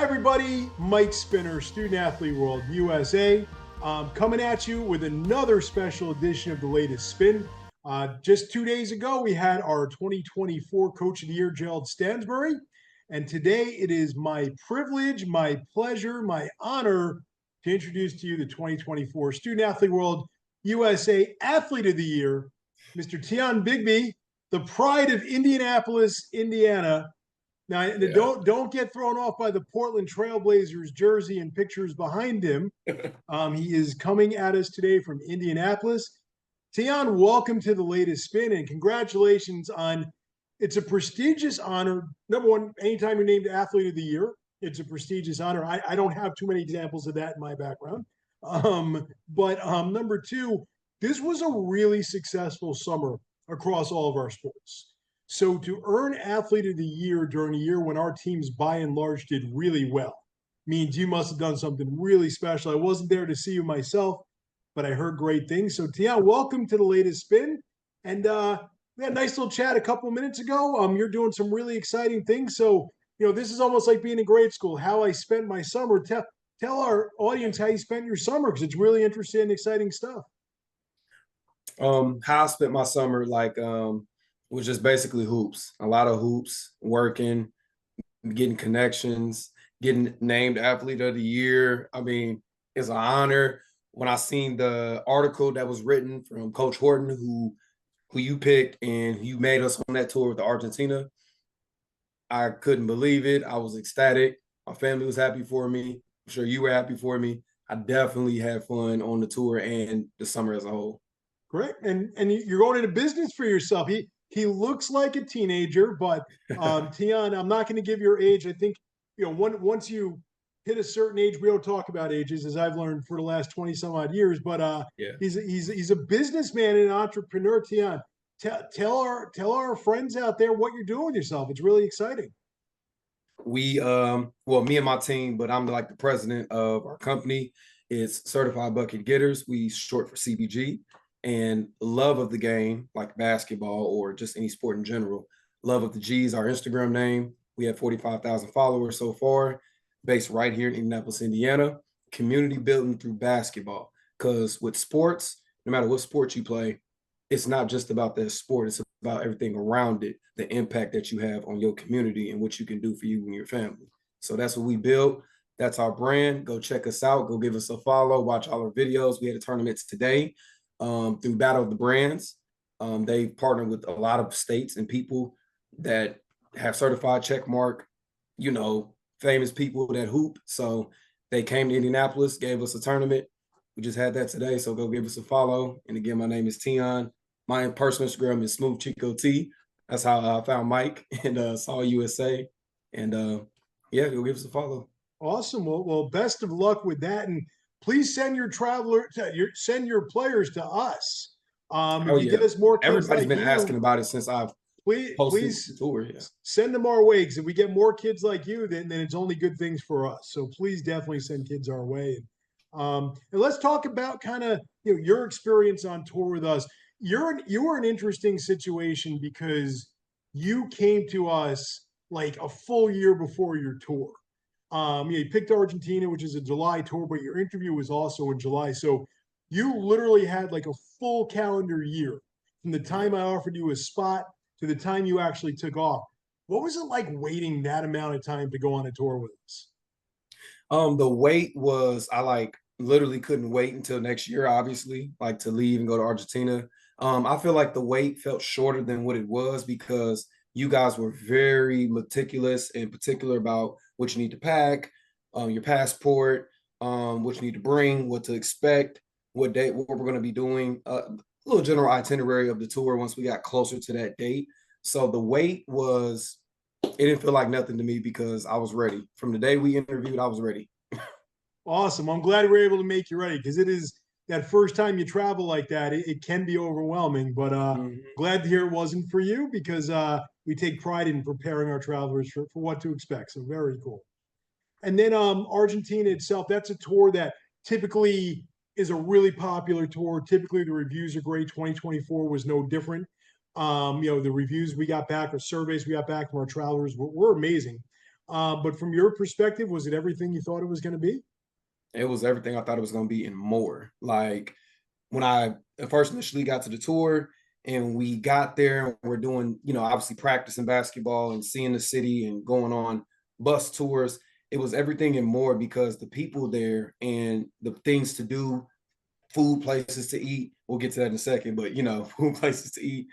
everybody, Mike Spinner, Student Athlete World USA, coming at you with another special edition of the latest spin. Just 2 days ago, we had our 2024 Coach of the Year, Gerald Stansbury. And today it is my privilege, my pleasure, my honor to introduce to you the 2024 Student Athlete World USA Athlete of the Year, Mr. Tian Bigby, the pride of Indianapolis, Indiana. Now, don't get thrown off by the Portland Trailblazers jersey and pictures behind him. He is coming at us today from Indianapolis. Tian, welcome to the latest spin, and congratulations on. It's a prestigious honor. Number one, anytime you're named Athlete of the Year, it's a prestigious honor. I don't have too many examples of that in my background. But number two, this was a really successful summer across all of our sports. So to earn Athlete of the Year during a year when our teams by and large did really well means you must have done something really special. I wasn't there to see you myself, but I heard great things. So Tian, welcome to the latest spin. And we had a nice little chat a couple of minutes ago. You're doing some really exciting things. So, this is almost like being in grade school, how I spent my summer. Tell our audience how you spent your summer, because it's really interesting and exciting stuff. How I spent my summer, was just basically hoops. A lot of hoops, working, getting connections, getting named Athlete of the Year. I mean, it's an honor. When I seen the article that was written from Coach Horton, who you picked and you made us on that tour with Argentina, I couldn't believe it. I was ecstatic. My family was happy for me. I'm sure you were happy for me. I definitely had fun on the tour and the summer as a whole. Great. And you're going into business for yourself. He looks like a teenager, but Tian, I'm not going to give your age. I think, once you hit a certain age, we don't talk about ages, as I've learned for the last 20 some odd years, but he's a businessman and an entrepreneur. Tian, tell our friends out there what you're doing with yourself. It's really exciting. Me and my team, but I'm like the president of our company. It's Certified Bucket Getters. We short for CBG. And love of the game, like basketball or just any sport in general. Love of the G's, our Instagram name. We have 45,000 followers so far, based right here in Indianapolis, Indiana. Community building through basketball. Because with sports, no matter what sport you play, it's not just about that sport. It's about everything around it, the impact that you have on your community and what you can do for you and your family. So that's what we built. That's our brand. Go check us out. Go give us a follow. Watch all our videos. We had a tournament today. Through Battle of the Brands. They've partnered with a lot of states and people that have certified check mark, famous people that hoop. So they came to Indianapolis, gave us a tournament. We just had that today, so go give us a follow. And again, my name is Tian. My personal Instagram is Smooth Chico T. That's how I found Mike and saw USA. And go give us a follow. Awesome. Well, best of luck with that. And please send your send your players to us. If you get us more kids, everybody's been asking about it since I've please the tour. Yeah. Send them our way. Because if we get more kids like you, then it's only good things for us. So please definitely send kids our way. And let's talk about kind of your experience on tour with us. You were an interesting situation because you came to us like a full year before your tour. You picked Argentina, which is a July tour, but your interview was also in July. So you literally had like a full calendar year from the time I offered you a spot to the time you actually took off. What was it like waiting that amount of time to go on a tour with us? The wait was, I literally couldn't wait until next year, obviously, to leave and go to Argentina. I feel like the wait felt shorter than what it was because you guys were very meticulous and particular about what you need to pack, your passport, what you need to bring, what to expect, what we're going to be doing, a little general itinerary of the tour once we got closer to that date. So the wait it didn't feel like nothing to me because I was ready. From the day we interviewed, I was ready. Awesome. I'm glad we were able to make you ready because it is that first time you travel like that, it can be overwhelming, but glad to hear it wasn't for you because we take pride in preparing our travelers for what to expect. So very cool. And then Argentina itself, that's a tour that typically is a really popular tour. Typically the reviews are great. 2024 was no different. The reviews we got back or surveys we got back from our travelers were amazing. But from your perspective, was it everything you thought it was going to be? It was everything I thought it was going to be and more. Like when I first initially got to the tour and we got there and we're doing, obviously practicing basketball and seeing the city and going on bus tours, it was everything and more because the people there and the things to do, food places to eat. We'll get to that in a second, but food places to eat.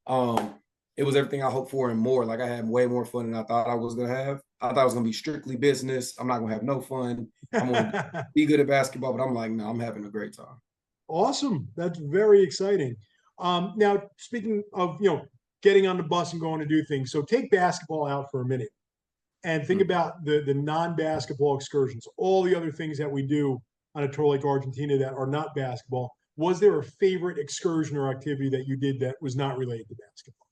Um, it was everything I hoped for and more. Like I had way more fun than I thought I was gonna have. I thought it was gonna be strictly business. I'm not gonna have no fun. I'm gonna be good at basketball, but I'm like, no, I'm having a great time. Awesome. That's very exciting. Now, speaking of, getting on the bus and going to do things. So take basketball out for a minute and think Mm. about the non-basketball excursions, all the other things that we do on a tour like Argentina that are not basketball. Was there a favorite excursion or activity that you did that was not related to basketball?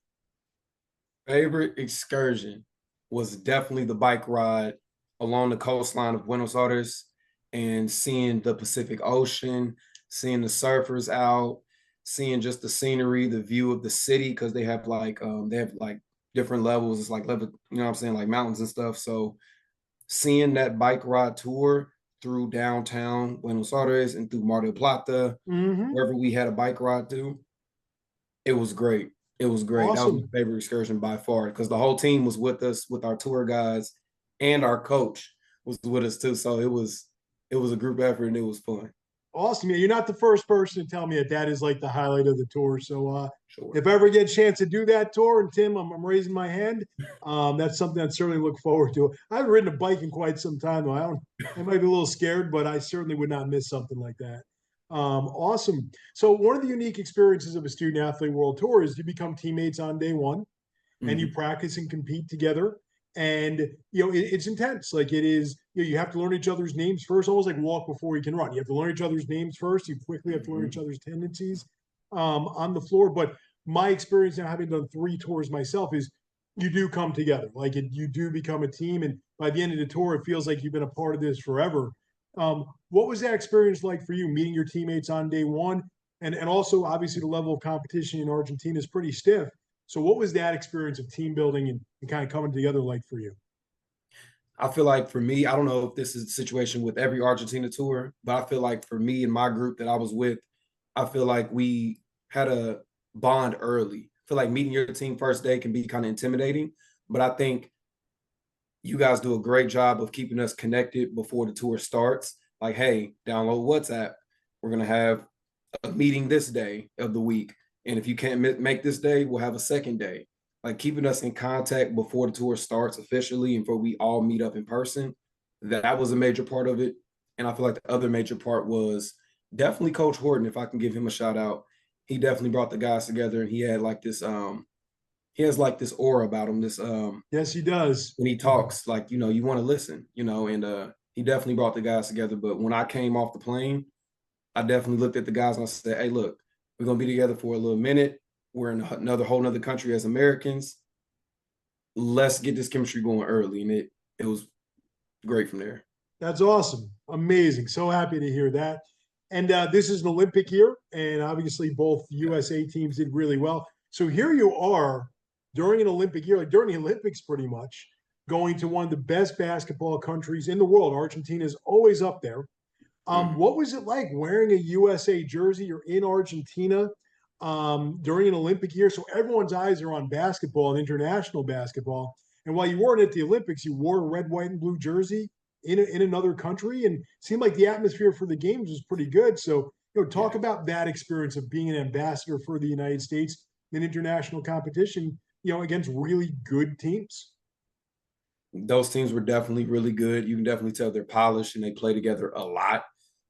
Favorite excursion was definitely the bike ride along the coastline of Buenos Aires and seeing the Pacific Ocean, seeing the surfers out, seeing just the scenery, the view of the city because they have like different levels. It's like level, what I'm saying, like mountains and stuff. So seeing that bike ride tour through downtown Buenos Aires and through Mar del Plata, Mm-hmm. wherever we had a bike ride to, it was great. It was great. That was my Awesome. favorite excursion by far because the whole team was with us, with our tour guides, and our coach was with us too. So it was a group effort and it was fun. Awesome. Yeah, you're not the first person to tell me that that is like the highlight of the tour. So Sure. if I ever get a chance to do that tour, and Tim, I'm raising my hand. That's something I'd certainly look forward to. I haven't ridden a bike in quite some time, though. I might be a little scared, but I certainly would not miss something like that. Awesome. So one of the unique experiences of a student athlete world tour is you become teammates on day one and you Mhm. practice and compete together. And it's intense. Like it is, you have to learn each other's names first, almost like walk before you can run. You have to learn each other's names first. You quickly have to learn each Mhm. other's tendencies on the floor. But my experience now, having done 3 tours myself, is you do come together. Like you do become a team, and by the end of the tour, it feels like you've been a part of this forever. What was that experience like for you, meeting your teammates on day one, and also obviously the level of competition in Argentina is pretty stiff. So what was that experience of team building and kind of coming together like for you? I feel like for me, I don't know if this is the situation with every Argentina tour, but I feel like for me and my group that I was with, I feel like we had a bond early. I feel like meeting your team first day can be kind of intimidating, but I think you guys do a great job of keeping us connected before the tour starts. Like, hey, download WhatsApp. We're gonna have a meeting this day of the week, and if you can't make this day, we'll have a second day. Like keeping us in contact before the tour starts officially and before we all meet up in person. That was a major part of it, and I feel like the other major part was definitely Coach Horton. If I can give him a shout out, he definitely brought the guys together, and he has like this aura about him, this Yes, he does. when he talks, like, you want to listen, and he definitely brought the guys together. But when I came off the plane, I definitely looked at the guys and I said, hey, look, we're gonna be together for a little minute. We're in another whole nother country as Americans. Let's get this chemistry going early. And it was great from there. That's awesome. Amazing. So happy to hear that. And this is an Olympic year, and obviously both Yeah. USA teams did really well. So here you are during an Olympic year, like during the Olympics, pretty much going to one of the best basketball countries in the world. Argentina is always up there. Mhm. What was it like wearing a USA jersey? You're in Argentina during an Olympic year, so everyone's eyes are on basketball and international basketball. And while you weren't at the Olympics, you wore a red, white, and blue jersey in another country, and it seemed like the atmosphere for the games was pretty good. So, talk Yeah. about that experience of being an ambassador for the United States in international competition, against really good teams. Those teams were definitely really good. You can definitely tell they're polished and they play together a lot.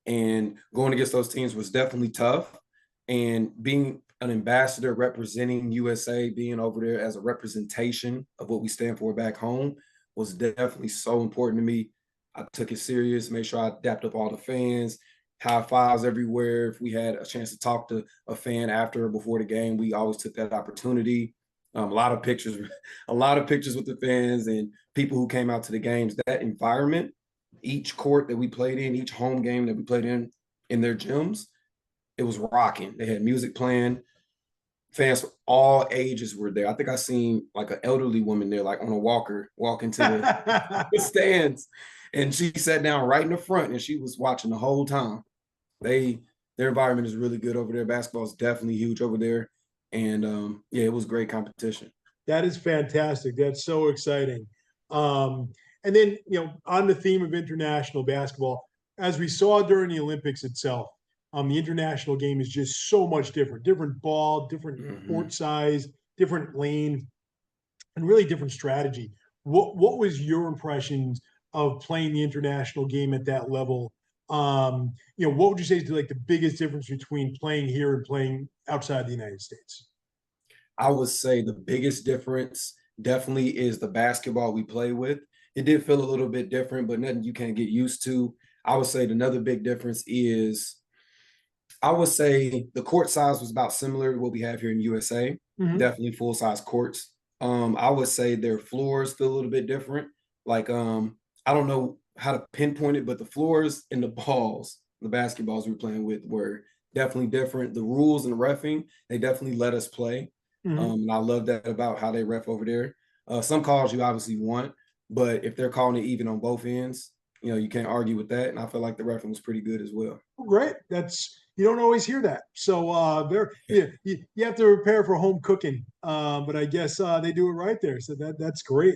And going against those teams was definitely tough. And being an ambassador representing USA, being over there as a representation of what we stand for back home was definitely so important to me. I took it serious, made sure I dapped up all the fans, high fives everywhere. If we had a chance to talk to a fan after or before the game, we always took that opportunity. A lot of pictures, a lot of pictures with the fans and people who came out to the games. That environment, each court that we played in, each home game that we played in their gyms, it was rocking. They had music playing. fans from all ages were there. I think I seen like an elderly woman there, like on a walker, walking to the stands, and she sat down right in the front, and she was watching the whole time. They their environment is really good over there. Basketball is definitely huge over there, and yeah, it was great competition. That is fantastic. That's so exciting. Um, and then, on the theme of international basketball, as we saw during the Olympics itself, the international game is just so much different. Different ball, different Hmm. court size, different lane, and really different strategy. What was your impressions of playing the international game at that level? What would you say is like the biggest difference between playing here and playing outside the United States? I would say the biggest difference definitely is the basketball we play with. It did feel a little bit different, but nothing you can't get used to. I would say another big difference is I would say the court size was about similar to what we have here in USA. Hmm. Definitely full size courts. I would say their floors feel a little bit different. Like I don't know how to pinpoint it, but the floors and the balls, the basketballs we were playing with were definitely different. The rules and the reffing, they definitely let us play. Hmm. And I love that about how they ref over there. Some calls you obviously want, but if they're calling it even on both ends, you can't argue with that. And I feel like the reffing was pretty good as well. Great. That's you don't always hear that. So there, you have to prepare for home cooking. But I guess they do it right there. So that's great.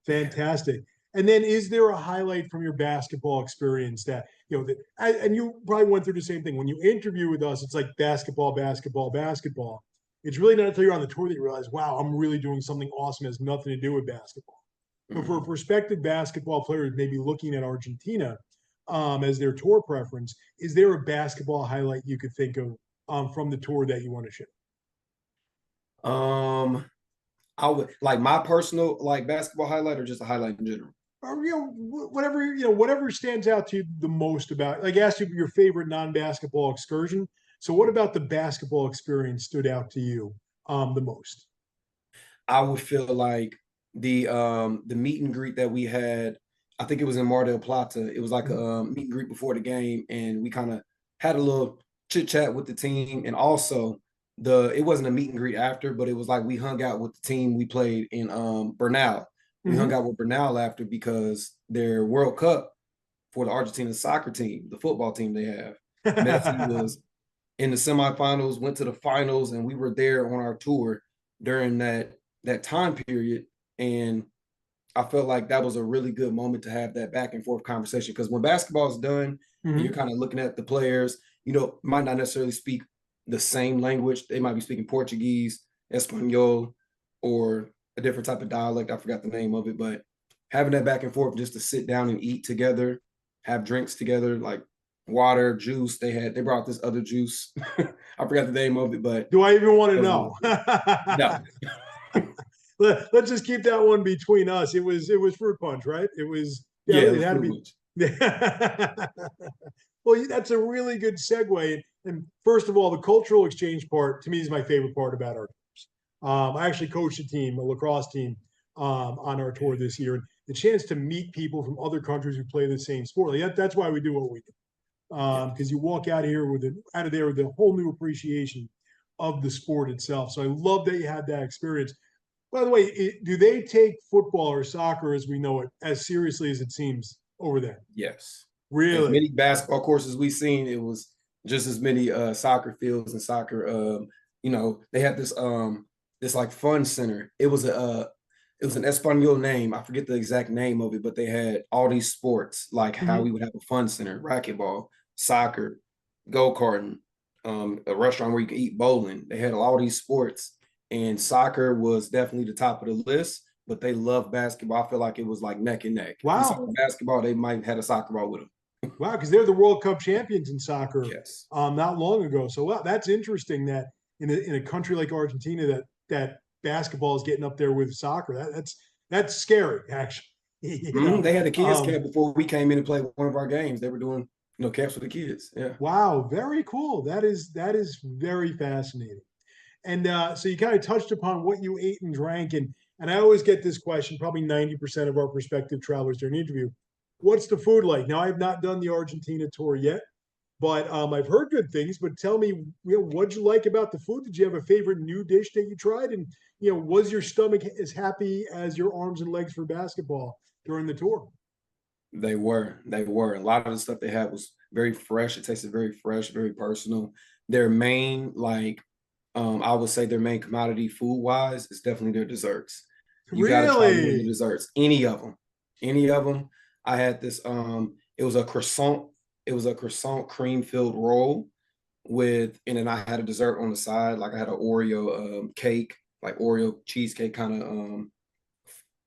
Yeah. Fantastic. And then is there a highlight from your basketball experience that and you probably went through the same thing when you interview with us? It's like basketball, basketball, basketball. It's really not until you're on the tour that you realize, wow, I'm really doing something awesome. It has nothing to do with basketball. But for Mhm. prospective basketball players, maybe looking at Argentina as their tour preference, is there a basketball highlight you could think of from the tour that you want to share? Um, I would like my personal like basketball highlight or just a highlight in general. Or whatever stands out to you the most about. Like, I asked you your favorite non-basketball excursion. So, what about the basketball experience stood out to you the most? I would feel like the meet and greet that we had, I think it was in Mar del Plata. It was like a Mhm. meet and greet before the game, and we kind of had a little chit chat with the team, and also the it wasn't a meet and greet after, but it was like we hung out with the team we played in Bernal. We hung Mhm. out with Bernal after because their World Cup for the Argentina soccer team, the football team they have. Messi was in the semifinals, went to the finals, and we were there on our tour during that time period. And I felt like that was a really good moment to have that back and forth conversation because when basketball is done and you're Mhm. kind of looking at the players, might not necessarily speak the same language. They might be speaking Portuguese, Espanol, or a different type of dialect. I forgot the name of it, but having that back and forth just to sit down and eat together, have drinks together, like water, juice. They brought this other juice. I forgot the name of it, but Do I even want to it was know? really good. No, Let's just keep that one between us. It was fruit punch, right? Yeah, yeah, it it was had to pretty be. much. Well, that's a really good segue. And first of all, the cultural exchange part to me is my favorite part about our trips. I actually coached a lacrosse team, on our tour this year, and the chance to meet people from other countries who play the same sport. Like that's why we do what we do. Yeah. Because you walk out of there with a whole new appreciation of the sport itself. So I love that you had that experience. By the way, do they take football or soccer as we know it as seriously as it seems over there? Yes. As Really? many basketball courses we've seen, it was just as many soccer fields and soccer. They had this like fun center. It was an Espanol name. I forget the exact name of it, but they had all these sports, like how Mm-hmm. we would have a fun center, racquetball, soccer, go-karting, a restaurant where you could eat bowling. They had all these sports, and soccer was definitely the top of the list, but they love basketball. I feel like it was like neck and neck. If we saw Wow. basketball, they might have had a soccer ball with them. Wow. Because they're the World Cup champions in soccer Yes. not long ago. So wow, that's interesting that in a country like Argentina that basketball is getting up there with soccer. That's scary, actually. They had a kids Um, camp before we came in and played one of our games. They were doing, camps for the kids. Yeah. wow, very cool. That is very fascinating. And so you kind of touched upon what you ate and drank, and I always get this question. Probably 90% of our prospective travelers during the interview. What's the food like? Now, I have not done the Argentina tour yet, but I've heard good things. But tell me, what'd you like about the food? Did you have a favorite new dish that you tried? And was your stomach as happy as your arms and legs for basketball during the tour? They were. A lot of the stuff they had was very fresh. It tasted very fresh, very personal. Their main, like, I would say their main commodity food wise is definitely their desserts. You got to try one of the Really? desserts, any of them. I had this. It was a croissant. It was a croissant cream filled roll with, and then I had a dessert on the side. Like I had an Oreo cake, like Oreo cheesecake kind of.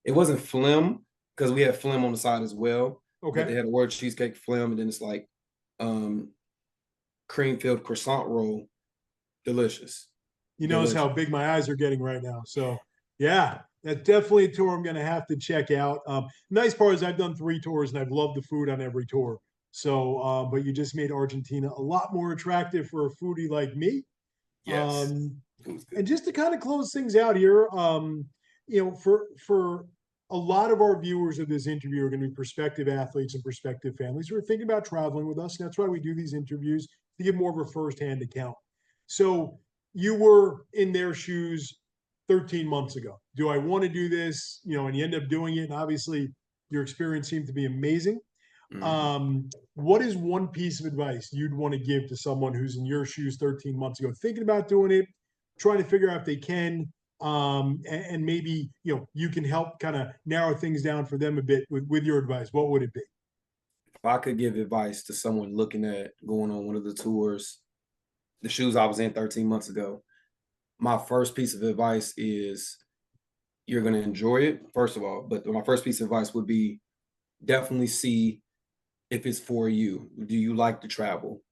It wasn't phlegm because we had phlegm on the side as well, but Okay. they had Oreo cheesecake phlegm, and then it's like um cream filled croissant roll. Delicious, You notice how delicious. big my eyes are getting right now. So yeah, that's definitely a tour I'm going to have to check out. Nice part is I've done 3 tours and I've loved the food on every tour. So, but you just made Argentina a lot more attractive for a foodie like me. Yes, Um, it was good. and just to kind of close things out here, for a lot of our viewers of this interview are going to be prospective athletes and prospective families who are thinking about traveling with us. And that's why we do these interviews to give more of a firsthand account. So you were in their shoes 13 months ago. Do I want to do this? And you end up doing it. And obviously, your experience seemed to be amazing. Mhm. What is one piece of advice you'd want to give to someone who's in your shoes 13 months ago, thinking about doing it, trying to figure out if they can, and maybe you can help kind of narrow things down for them a bit with your advice? What would it be? If I could give advice to someone looking at going on one of the tours, the shoes I was in 13 months ago, my first piece of advice is you're going to enjoy it, first of all. But my first piece of advice would be definitely see if it's for you. Do you like to travel?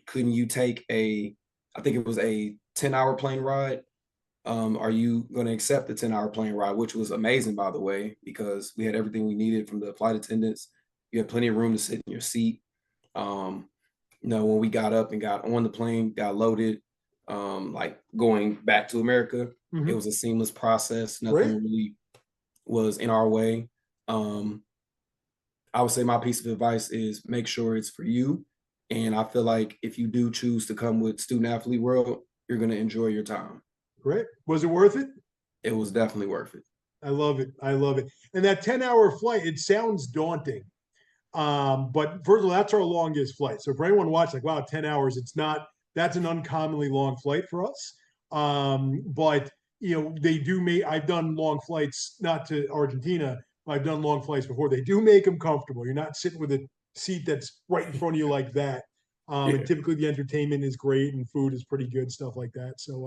Couldn't you take I think it was a 10-hour plane ride? Are you going to accept the 10-hour plane ride, which was amazing, by the way, because we had everything we needed from the flight attendants. You had plenty of room to sit in your seat. Um, when we got up and got on the plane, got loaded, like going back to America, it Mm-hmm. was a seamless process. Great. Nothing really was in our way. Um, I would say my piece of advice is make sure it's for you. And I feel like if you do choose to come with Student Athlete World, you're going to enjoy your time. Great. Was it worth it? It was definitely worth it. I love it. I love it. And that 10-hour flight, it sounds daunting. But first of all, that's our longest flight. So for anyone watching, like, wow, 10 hours, it's not, that's an uncommonly long flight for us. But they do make, I've done long flights, not to Argentina, but I've done long flights before. They do make them comfortable. You're not sitting with a seat that's right in front of you like that. And Yeah. typically the entertainment is great and food is pretty good, stuff like that. So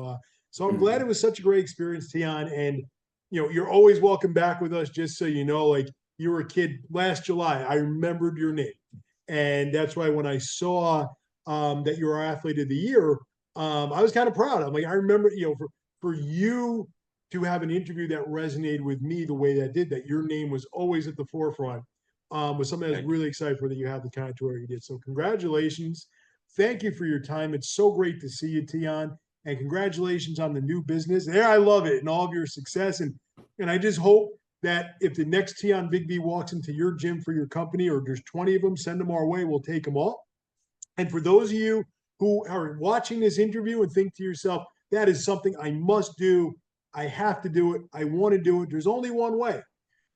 I'm glad it Mhm. was such a great experience, Tian. And you're always welcome back with us. Just so you know, like, you were a kid last July. I remembered your name. And that's why when I saw that you were our athlete of the year, I was kind of proud. I'm like, I remember, for you to have an interview that resonated with me the way that did, that your name was always at the forefront, was something I was Thank you. really excited for, that you had the kind of tour you did. So congratulations. Thank you for your time. It's so great to see you, Tian. And congratulations on the new business. There, I love it, and all of your success. And I just hope that if the next Tion Bigby walks into your gym for your company, or there's 20 of them, send them our way. We'll take them all. And for those of you who are watching this interview and think to yourself, that is something I must do, I have to do it, I want to do it, there's only one way.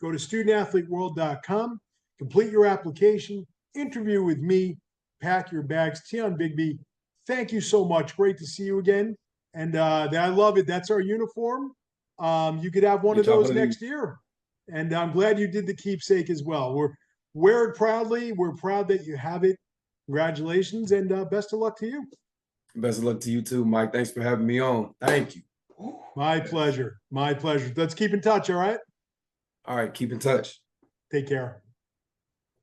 Go to studentathleteworld.com, complete your application, interview with me, pack your bags. Tion Bigby, thank you so much. Great to see you again. And I love it. That's our uniform. You could have one Get of y'all those one of these. next year. And I'm glad you did the keepsake as well. Wear it proudly. We're proud that you have it. Congratulations, and best of luck to you. Best of luck to you too, Mike. Thanks for having me on. Thank you. Woo. My Yes. pleasure. My pleasure. Let's keep in touch. All right. All right. Keep in touch. Take care.